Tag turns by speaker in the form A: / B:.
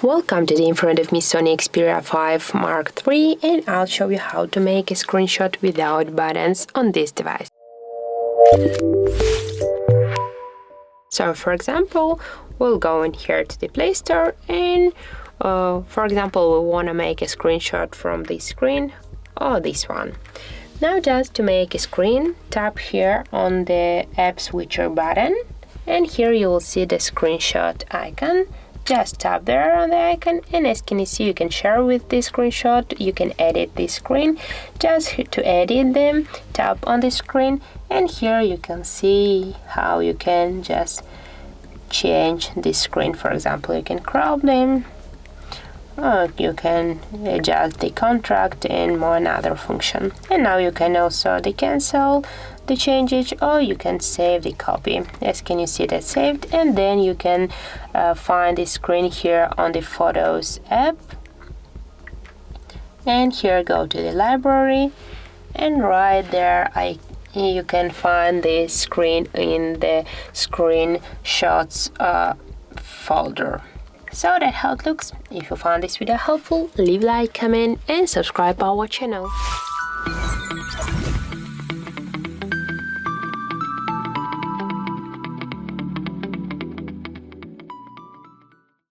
A: Welcome to the in front of me SONY Xperia 5 Mark III, and I'll show you how to make a screenshot without buttons on this device. So for example, we'll go in here to the Play Store and for example, we want to make a screenshot from this screen or this one. Now just to make a screen, tap here on the App Switcher button and here you will see the screenshot icon. Just tap there on the icon and as can you see, you can share with this screenshot, you can edit this screen. Just to edit them, tap on the screen and here you can see how you can just change this screen. For example, you can crop them, or you can adjust the contrast and more another function. And now you can also cancel the changes or you can save the copy. As can you see, that's saved, and then you can find the screen here on the Photos app and here go to the library and right there you can find the screen in the screenshots folder. So that's how it looks. If you found this video helpful, leave a like, comment and subscribe our channel.